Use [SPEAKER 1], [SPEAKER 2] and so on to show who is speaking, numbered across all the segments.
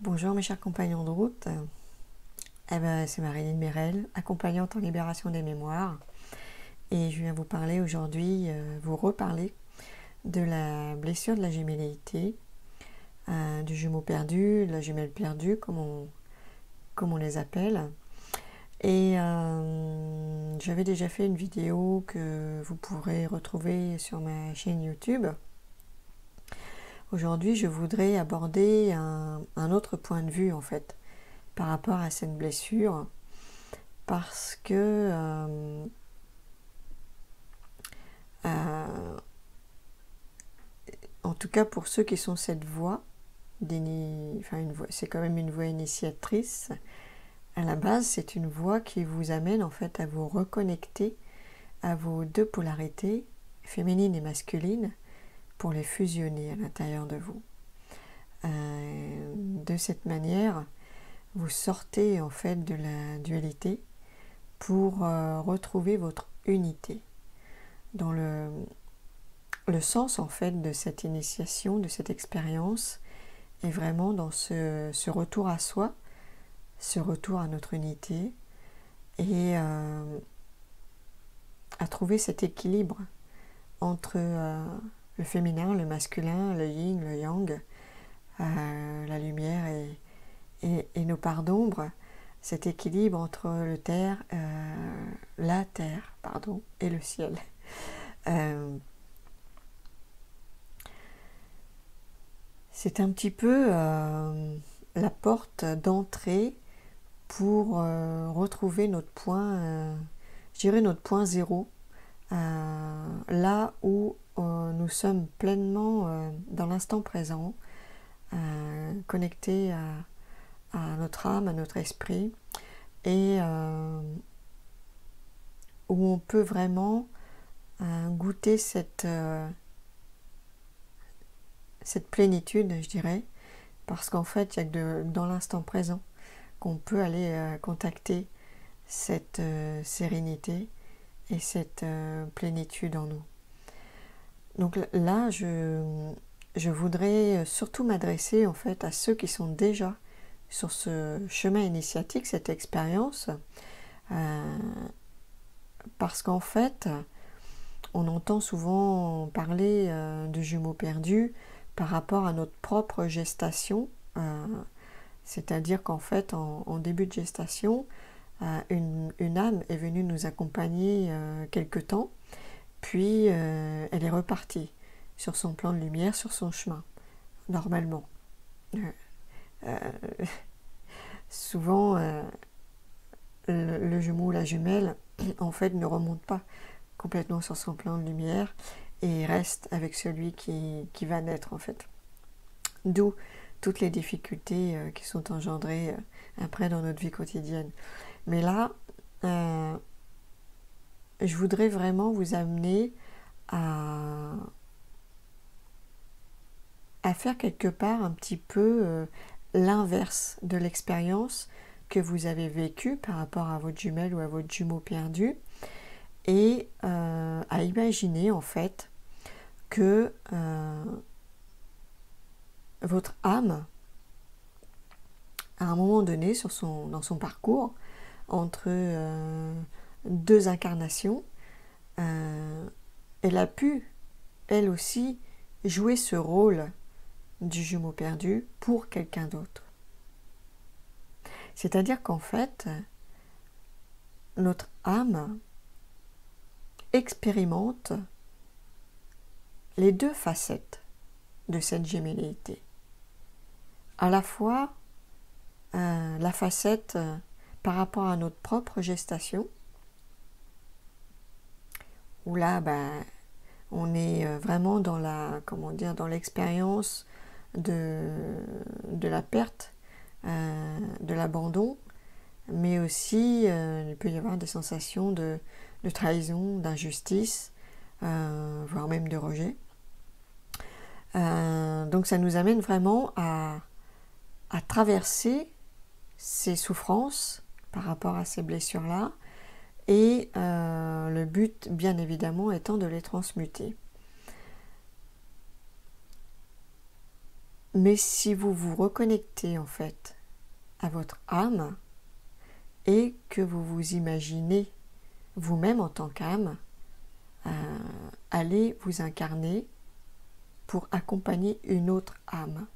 [SPEAKER 1] Bonjour mes chers compagnons de route, c'est Marilyn Merel, accompagnante en libération des mémoires, et je viens vous parler aujourd'hui, vous reparler de la blessure de la gémelléité, du jumeau perdu, de la jumelle perdue, comme on les appelle. Et j'avais déjà fait une vidéo que vous pourrez retrouver sur ma chaîne YouTube. Aujourd'hui, je voudrais aborder un autre point de vue en fait par rapport à cette blessure, parce que en tout cas pour ceux qui sont cette voie, c'est quand même une voie initiatrice. À la base, c'est une voie qui vous amène en fait à vous reconnecter à vos deux polarités, féminine et masculine, pour les fusionner à l'intérieur de vous. De cette manière, vous sortez en fait de la dualité pour retrouver votre unité. Dans le sens en fait de cette initiation, de cette expérience, est vraiment dans ce retour à soi, ce retour à notre unité, et à trouver cet équilibre entre le féminin, le masculin, le yin, le yang, la lumière et nos parts d'ombre, cet équilibre entre la terre et le ciel. C'est un petit peu la porte d'entrée pour retrouver notre point, je dirais notre point zéro, là où nous sommes pleinement dans l'instant présent, connectés à notre âme, à notre esprit, et où on peut vraiment goûter cette plénitude, je dirais, parce qu'en fait, il n'y a que dans l'instant présent qu'on peut aller contacter cette sérénité et cette plénitude en nous. Donc là, je voudrais surtout m'adresser en fait à ceux qui sont déjà sur ce chemin initiatique, cette expérience, parce qu'en fait, on entend souvent parler de jumeaux perdus par rapport à notre propre gestation, c'est-à-dire qu'en fait, en début de gestation, une âme est venue nous accompagner quelque temps, puis elle est repartie sur son plan de lumière, sur son chemin, normalement. Souvent, le jumeau ou la jumelle, en fait, ne remonte pas complètement sur son plan de lumière et reste avec celui qui va naître, en fait. D'où toutes les difficultés qui sont engendrées après dans notre vie quotidienne. Mais là, je voudrais vraiment vous amener à faire quelque part un petit peu l'inverse de l'expérience que vous avez vécue par rapport à votre jumelle ou à votre jumeau perdu, et à imaginer en fait que votre âme, à un moment donné dans son parcours, entre deux incarnations, elle a pu, elle aussi, jouer ce rôle du jumeau perdu pour quelqu'un d'autre. C'est-à-dire qu'en fait, notre âme expérimente les deux facettes de cette gémelléité. À la fois la facette par rapport à notre propre gestation, où là, on est vraiment dans dans l'expérience de la perte, de l'abandon, mais aussi il peut y avoir des sensations de trahison, d'injustice, voire même de rejet. Donc ça nous amène vraiment à traverser ces souffrances par rapport à ces blessures-là, et le but, bien évidemment, étant de les transmuter. Mais si vous vous reconnectez en fait à votre âme et que vous vous imaginez vous-même en tant qu'âme, allez vous incarner pour accompagner une autre âme.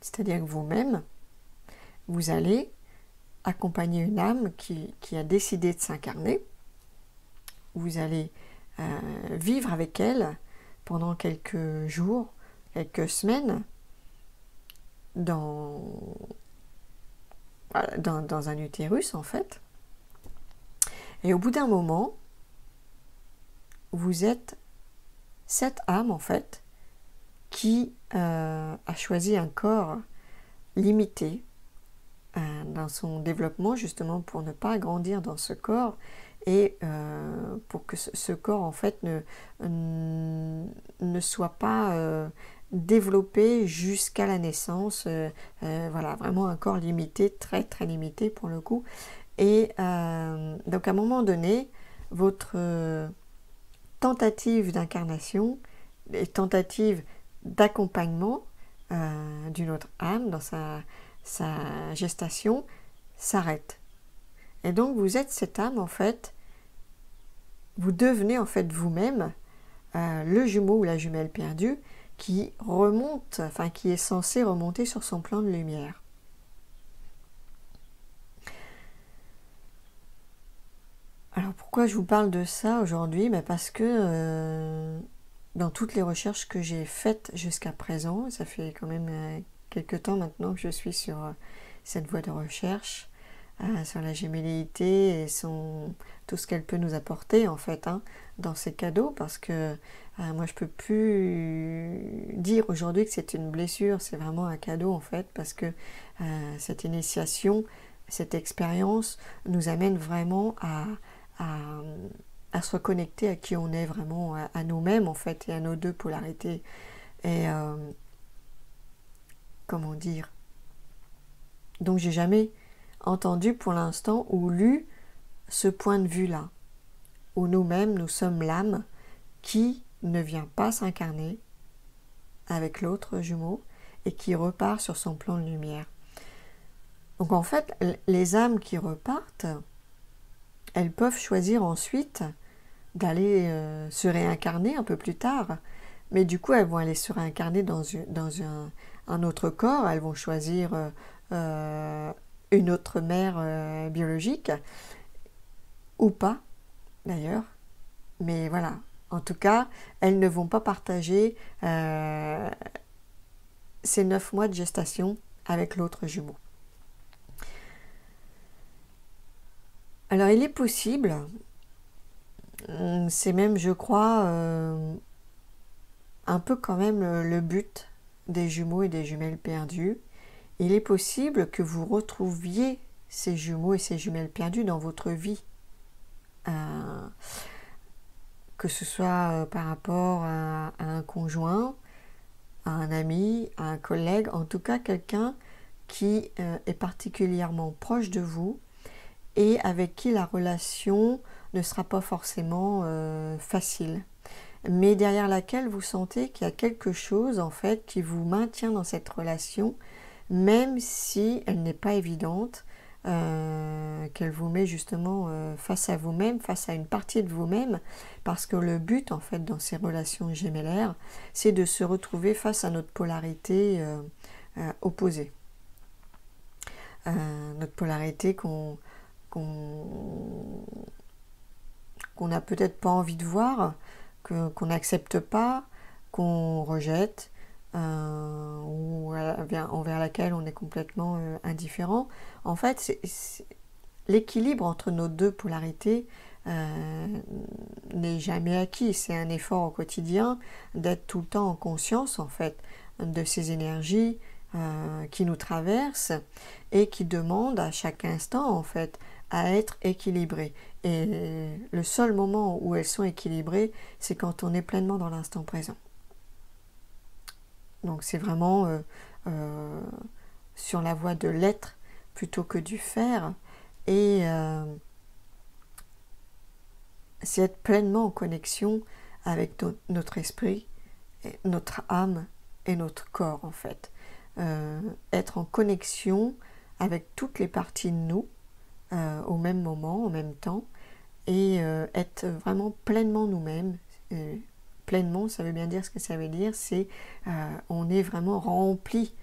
[SPEAKER 1] C'est-à-dire que vous-même, vous allez accompagner une âme qui a décidé de s'incarner. Vous allez vivre avec elle pendant quelques jours, quelques semaines, dans un utérus en fait. Et au bout d'un moment, vous êtes cette âme en fait qui a choisi un corps limité dans son développement, justement pour ne pas grandir dans ce corps et pour que ce corps en fait ne soit pas développé jusqu'à la naissance. Voilà, vraiment un corps limité, très très limité pour le coup. Et donc à un moment donné, votre tentative d'incarnation et tentative d'accompagnement d'une autre âme dans sa gestation s'arrête. Et donc vous êtes cette âme en fait, vous devenez en fait vous-même le jumeau ou la jumelle perdue qui remonte, enfin qui est censé remonter sur son plan de lumière. Alors pourquoi je vous parle de ça aujourd'hui? Parce que dans toutes les recherches que j'ai faites jusqu'à présent, ça fait quand même quelques temps maintenant que je suis sur cette voie de recherche, sur la gémellité et tout ce qu'elle peut nous apporter en fait dans ces cadeaux, parce que moi je peux plus dire aujourd'hui que c'est une blessure, c'est vraiment un cadeau en fait, parce que cette initiation, cette expérience nous amène vraiment à se reconnecter à qui on est vraiment, à nous-mêmes en fait, et à nos deux polarités. Et comment dire, donc j'ai jamais entendu pour l'instant ou lu ce point de vue-là, où nous-mêmes, nous sommes l'âme qui ne vient pas s'incarner avec l'autre jumeau et qui repart sur son plan de lumière. Donc en fait, les âmes qui repartent, elles peuvent choisir ensuite d'aller se réincarner un peu plus tard, mais du coup elles vont aller se réincarner dans un autre corps, elles vont choisir une autre mère biologique, ou pas d'ailleurs, mais voilà, en tout cas elles ne vont pas partager ces 9 mois de gestation avec l'autre jumeau. Alors il est possible, c'est même je crois un peu quand même le but des jumeaux et des jumelles perdues, il est possible que vous retrouviez ces jumeaux et ces jumelles perdues dans votre vie, que ce soit par rapport à un conjoint, à un ami, à un collègue, en tout cas quelqu'un qui est particulièrement proche de vous et avec qui la relation ne sera pas forcément facile, mais derrière laquelle vous sentez qu'il y a quelque chose en fait qui vous maintient dans cette relation, même si elle n'est pas évidente, qu'elle vous met justement face à vous-même, face à une partie de vous-même, parce que le but en fait dans ces relations gémellaires, c'est de se retrouver face à notre polarité opposée, notre polarité qu'on n'a peut-être pas envie de voir, qu'on n'accepte pas, qu'on rejette, ou envers laquelle on est complètement indifférent. En fait, l'équilibre entre nos deux polarités n'est jamais acquis. C'est un effort au quotidien d'être tout le temps en conscience en fait de ces énergies qui nous traversent et qui demandent à chaque instant en fait à être équilibrées. Et le seul moment où elles sont équilibrées, c'est quand on est pleinement dans l'instant présent. Donc c'est vraiment sur la voie de l'être plutôt que du faire, et c'est être pleinement en connexion avec notre esprit, notre âme et notre corps en fait. Être en connexion avec toutes les parties de nous au même moment, en même temps, et être vraiment pleinement nous-mêmes. Pleinement, ça veut bien dire ce que ça veut dire, c'est on est vraiment rempli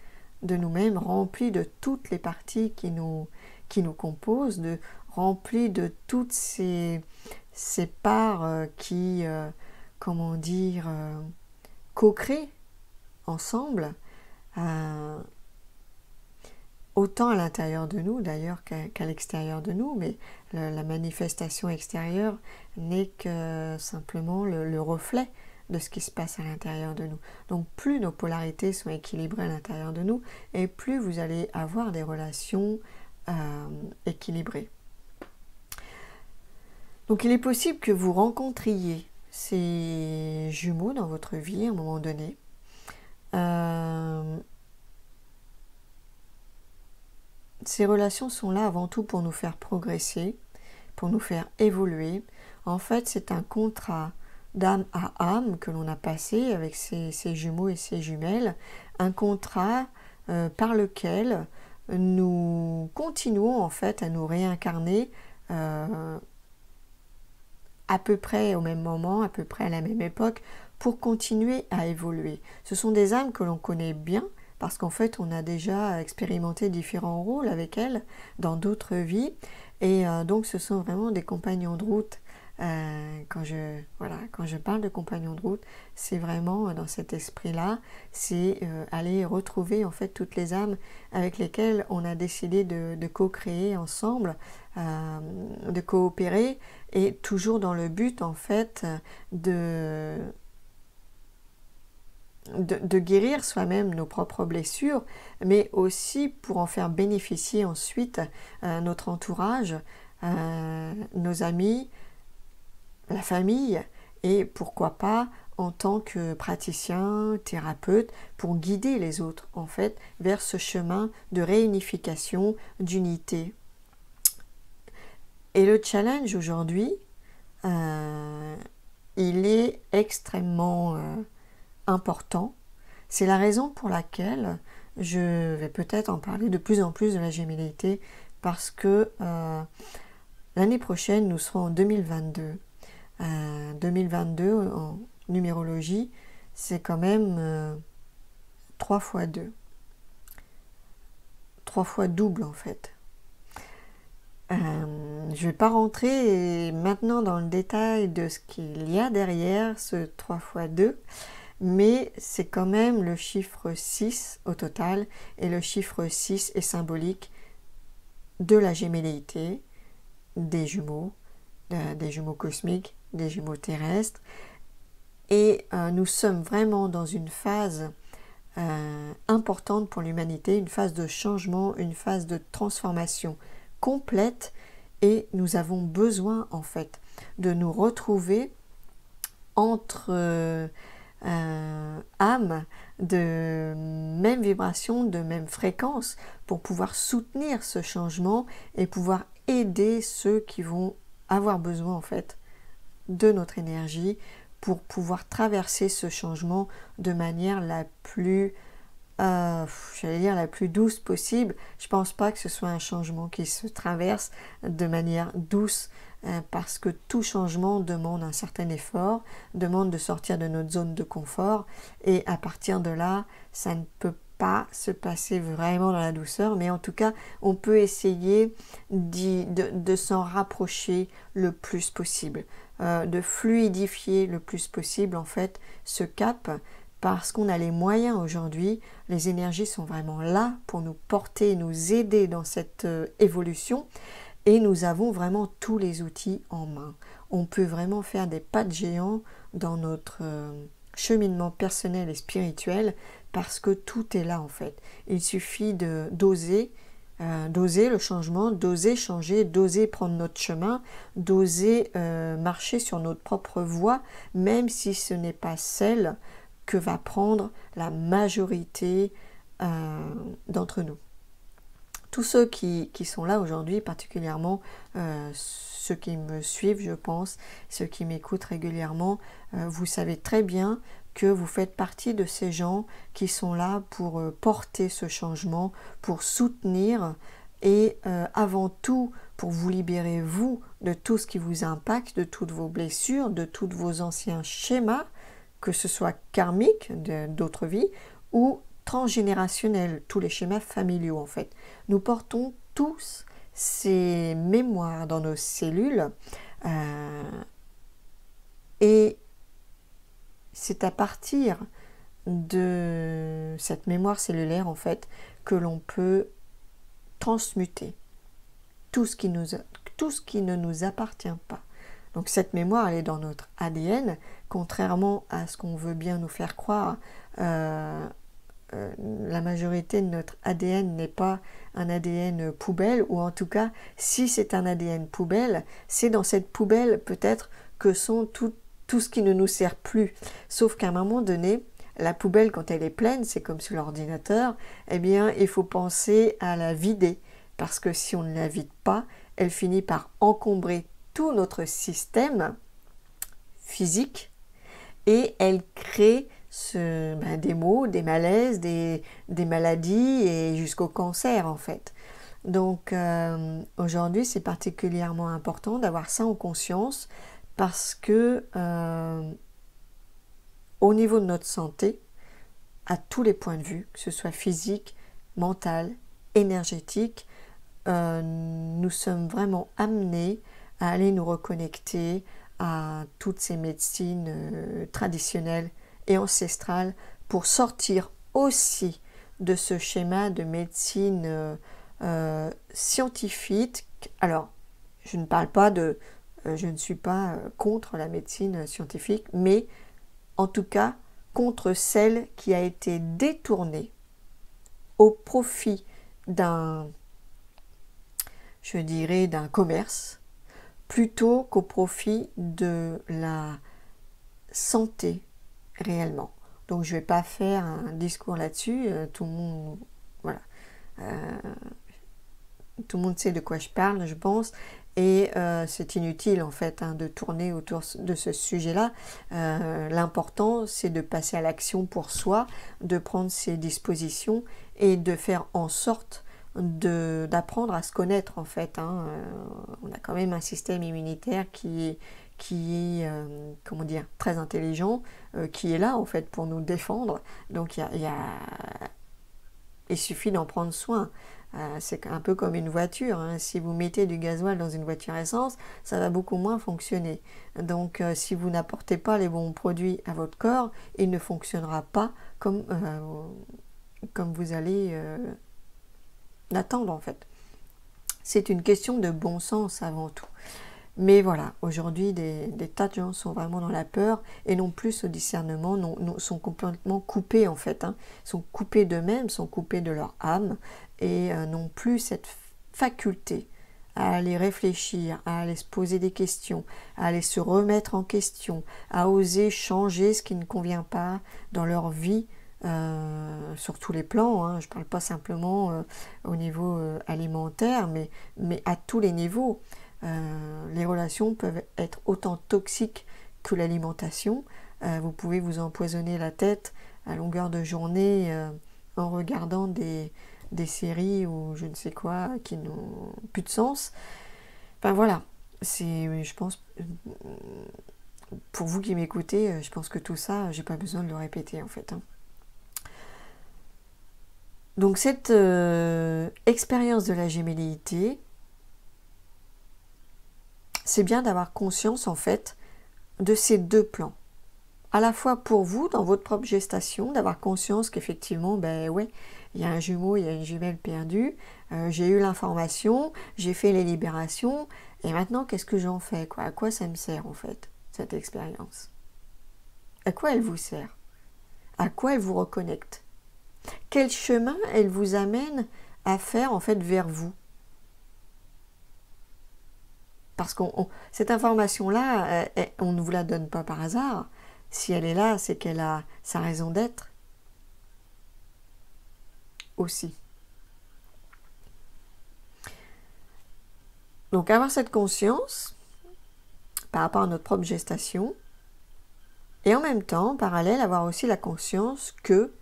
[SPEAKER 1] de nous-mêmes, rempli de toutes les parties qui nous composent, rempli de toutes ces parts qui, comment dire, co-créent ensemble, autant à l'intérieur de nous d'ailleurs qu'à l'extérieur de nous, mais la manifestation extérieure n'est que simplement le reflet de ce qui se passe à l'intérieur de nous. Donc plus nos polarités sont équilibrées à l'intérieur de nous, et plus vous allez avoir des relations équilibrées. Donc il est possible que vous rencontriez ces jumeaux dans votre vie à un moment donné. Ces relations sont là avant tout pour nous faire progresser, pour nous faire évoluer. En fait, c'est un contrat d'âme à âme que l'on a passé avec ces jumeaux et ces jumelles, un contrat par lequel nous continuons en fait à nous réincarner à peu près au même moment, à peu près à la même époque, pour continuer à évoluer. Ce sont des âmes que l'on connaît bien, parce qu'en fait on a déjà expérimenté différents rôles avec elles dans d'autres vies, et donc ce sont vraiment des compagnons de route. Quand je parle de compagnons de route, c'est vraiment dans cet esprit-là, c'est aller retrouver en fait toutes les âmes avec lesquelles on a décidé de co-créer ensemble, de coopérer, et toujours dans le but en fait de guérir soi-même nos propres blessures, mais aussi pour en faire bénéficier ensuite notre entourage, nos amis, la famille, et pourquoi pas en tant que praticien, thérapeute, pour guider les autres en fait vers ce chemin de réunification, d'unité. Et le challenge aujourd'hui, il est extrêmement important. C'est la raison pour laquelle je vais peut-être en parler de plus en plus de la gémellité, parce que l'année prochaine, nous serons en 2022. 2022 en numérologie, c'est quand même 3 fois 2. 3 fois double en fait. Je ne vais pas rentrer maintenant dans le détail de ce qu'il y a derrière ce 3 fois 2, mais c'est quand même le chiffre 6 au total, et le chiffre 6 est symbolique de la gémelléité, des jumeaux cosmiques, des jumeaux terrestres, et nous sommes vraiment dans une phase importante pour l'humanité, une phase de changement, une phase de transformation complète, et nous avons besoin en fait de nous retrouver entre âmes de même vibration, de même fréquence, pour pouvoir soutenir ce changement et pouvoir aider ceux qui vont avoir besoin en fait de notre énergie pour pouvoir traverser ce changement de manière la plus j'allais dire la plus douce possible. Je pense pas que ce soit un changement qui se traverse de manière douce, parce que tout changement demande un certain effort, demande de sortir de notre zone de confort, et à partir de là, ça ne peut pas se passer vraiment dans la douceur, mais en tout cas, on peut essayer de s'en rapprocher le plus possible, de fluidifier le plus possible en fait ce cap, parce qu'on a les moyens aujourd'hui, les énergies sont vraiment là pour nous porter, nous aider dans cette évolution, et nous avons vraiment tous les outils en main. On peut vraiment faire des pas de géant dans notre cheminement personnel et spirituel, parce que tout est là en fait. Il suffit d'oser le changement, d'oser changer, d'oser prendre notre chemin, d'oser marcher sur notre propre voie, même si ce n'est pas celle que va prendre la majorité d'entre nous. Tous ceux qui sont là aujourd'hui, particulièrement ceux qui me suivent, je pense, ceux qui m'écoutent régulièrement, vous savez très bien que vous faites partie de ces gens qui sont là pour porter ce changement, pour soutenir et avant tout pour vous libérer, vous, de tout ce qui vous impacte, de toutes vos blessures, de tous vos anciens schémas, que ce soit karmiques d'autres vies ou transgénérationnels, tous les schémas familiaux en fait. Nous portons tous ces mémoires dans nos cellules et c'est à partir de cette mémoire cellulaire en fait que l'on peut transmuter tout ce qui ne nous appartient pas. Donc cette mémoire, elle est dans notre ADN, contrairement à ce qu'on veut bien nous faire croire. La majorité de notre ADN n'est pas un ADN poubelle, ou en tout cas, si c'est un ADN poubelle, c'est dans cette poubelle peut-être que sont tout ce qui ne nous sert plus. Sauf qu'à un moment donné, la poubelle, quand elle est pleine, c'est comme sur l'ordinateur, eh bien, il faut penser à la vider. Parce que si on ne la vide pas, elle finit par encombrer tout notre système physique et elle crée des maux, des malaises, des maladies et jusqu'au cancer en fait. Donc aujourd'hui, c'est particulièrement important d'avoir ça en conscience parce que au niveau de notre santé, à tous les points de vue, que ce soit physique, mental, énergétique, nous sommes vraiment amenés à aller nous reconnecter à toutes ces médecines traditionnelles et ancestrales pour sortir aussi de ce schéma de médecine scientifique. Alors, je ne suis pas contre la médecine scientifique, mais en tout cas contre celle qui a été détournée au profit d'un commerce, plutôt qu'au profit de la santé réellement. Donc je ne vais pas faire un discours là-dessus, tout le monde, voilà, tout le monde sait de quoi je parle, je pense, et c'est inutile en fait de tourner autour de ce sujet-là. L'important c'est de passer à l'action pour soi, de prendre ses dispositions et de faire en sorte d'apprendre à se connaître en fait. On a quand même un système immunitaire qui est comment dire, très intelligent, qui est là en fait pour nous défendre. Donc il suffit d'en prendre soin. C'est un peu comme une voiture. Si vous mettez du gasoil dans une voiture essence, ça va beaucoup moins fonctionner. Donc si vous n'apportez pas les bons produits à votre corps, il ne fonctionnera pas comme vous allez l'attendre en fait. C'est une question de bon sens avant tout. Mais voilà, aujourd'hui, des tas de gens sont vraiment dans la peur et non plus au discernement, sont complètement coupés en fait, sont coupés d'eux-mêmes, sont coupés de leur âme et n'ont plus cette faculté à aller réfléchir, à aller se poser des questions, à aller se remettre en question, à oser changer ce qui ne convient pas dans leur vie, sur tous les plans, je ne parle pas simplement au niveau alimentaire, mais à tous les niveaux. Les relations peuvent être autant toxiques que l'alimentation. Vous pouvez vous empoisonner la tête à longueur de journée en regardant des séries ou je ne sais quoi qui n'ont plus de sens. Enfin voilà, je pense, pour vous qui m'écoutez, je pense que tout ça, j'ai pas besoin de le répéter en fait. Donc cette expérience de la gémelléité, c'est bien d'avoir conscience en fait de ces deux plans. À la fois pour vous, dans votre propre gestation, d'avoir conscience qu'effectivement, ouais, il y a un jumeau, il y a une jumelle perdue, j'ai eu l'information, j'ai fait les libérations, et maintenant qu'est-ce que j'en fais quoi? À quoi ça me sert en fait, cette expérience? À quoi elle vous sert? À quoi elle vous reconnecte? Quel chemin elle vous amène à faire en fait vers vous? Parce que cette information-là, on ne vous la donne pas par hasard. Si elle est là, c'est qu'elle a sa raison d'être aussi. Donc avoir cette conscience par rapport à notre propre gestation Et en même temps, en parallèle, avoir aussi la conscience que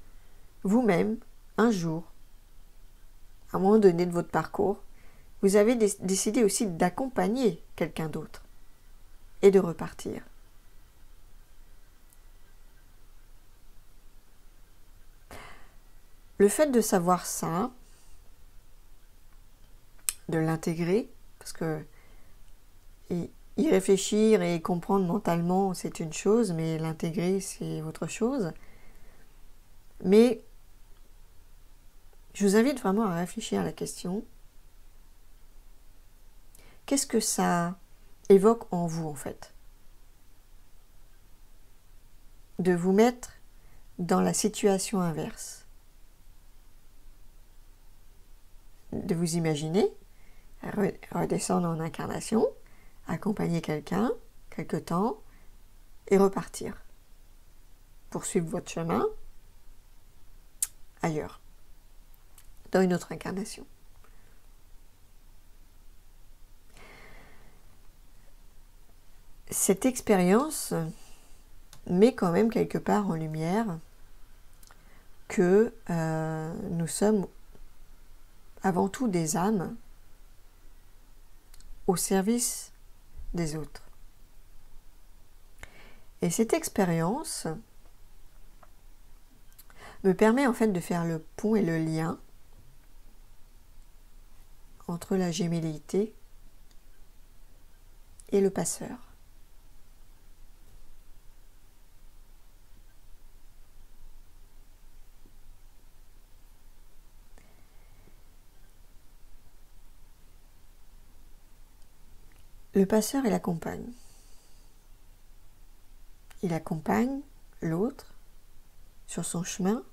[SPEAKER 1] vous-même, un jour, à un moment donné de votre parcours, vous avez décidé aussi d'accompagner quelqu'un d'autre et de repartir. Le fait de savoir ça, de l'intégrer, parce que y réfléchir et comprendre mentalement, c'est une chose, mais l'intégrer, c'est autre chose. Mais je vous invite vraiment à réfléchir à la question. Qu'est-ce que ça évoque en vous, en fait? De vous mettre dans la situation inverse. De vous imaginer redescendre en incarnation, accompagner quelqu'un, quelque temps, et repartir. Poursuivre votre chemin ailleurs, dans une autre incarnation. Cette expérience met quand même quelque part en lumière que nous sommes avant tout des âmes au service des autres. Et cette expérience me permet en fait de faire le pont et le lien entre la gémellité et le passeur. Le passeur, il accompagne. Il accompagne l'autre sur son chemin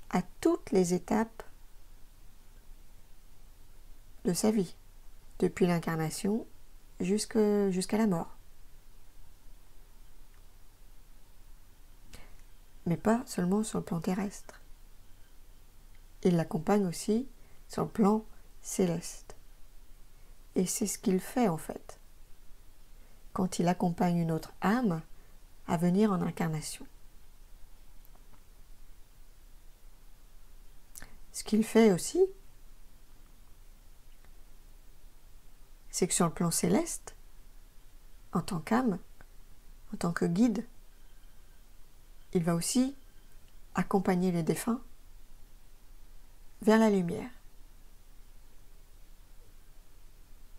[SPEAKER 1] à toutes les étapes de sa vie, depuis l'incarnation jusqu'à la mort. Mais pas seulement sur le plan terrestre. Il l'accompagne aussi sur le plan céleste. Et c'est ce qu'il fait en fait, quand il accompagne une autre âme à venir en incarnation. Ce qu'il fait aussi, c'est que sur le plan céleste, en tant qu'âme, en tant que guide, il va aussi accompagner les défunts vers la lumière.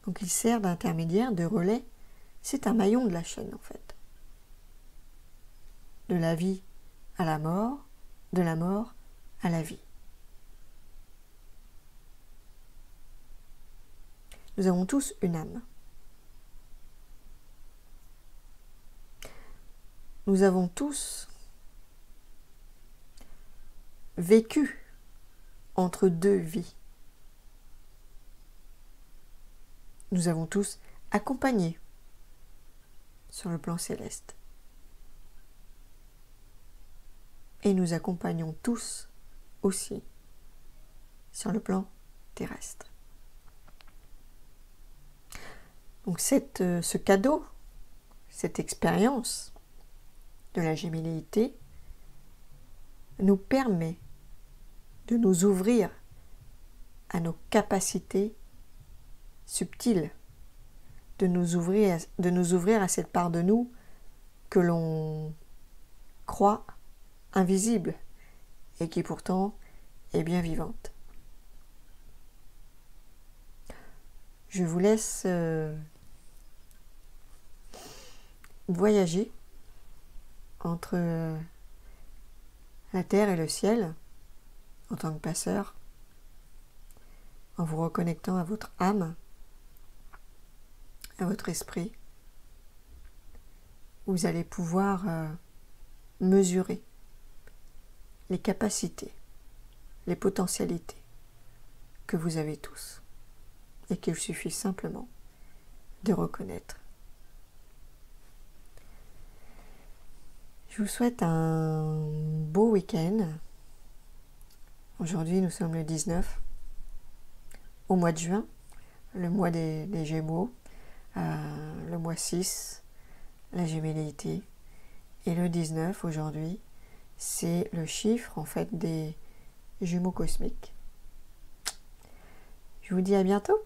[SPEAKER 1] Donc il sert d'intermédiaire, de relais. C'est un maillon de la chaîne en fait. De la vie à la mort, de la mort à la vie. Nous avons tous une âme. Nous avons tous vécu entre deux vies. Nous avons tous accompagné sur le plan céleste. Et nous accompagnons tous aussi sur le plan terrestre. Donc ce cadeau, cette expérience de la gémellité nous permet de nous ouvrir à nos capacités subtiles, de nous ouvrir à cette part de nous que l'on croit invisible et qui pourtant est bien vivante. Je vous laisse voyager entre la terre et le ciel en tant que passeur, en vous reconnectant à votre âme, à votre esprit. Vous allez pouvoir mesurer les capacités, les potentialités que vous avez tous et qu'il suffit simplement de reconnaître. Je vous souhaite un beau week-end. Aujourd'hui, nous sommes le 19, au mois de juin, le mois des Gémeaux, le mois 6, la gémellité. Et le 19 aujourd'hui, c'est le chiffre en fait des jumeaux cosmiques. Je vous dis à bientôt.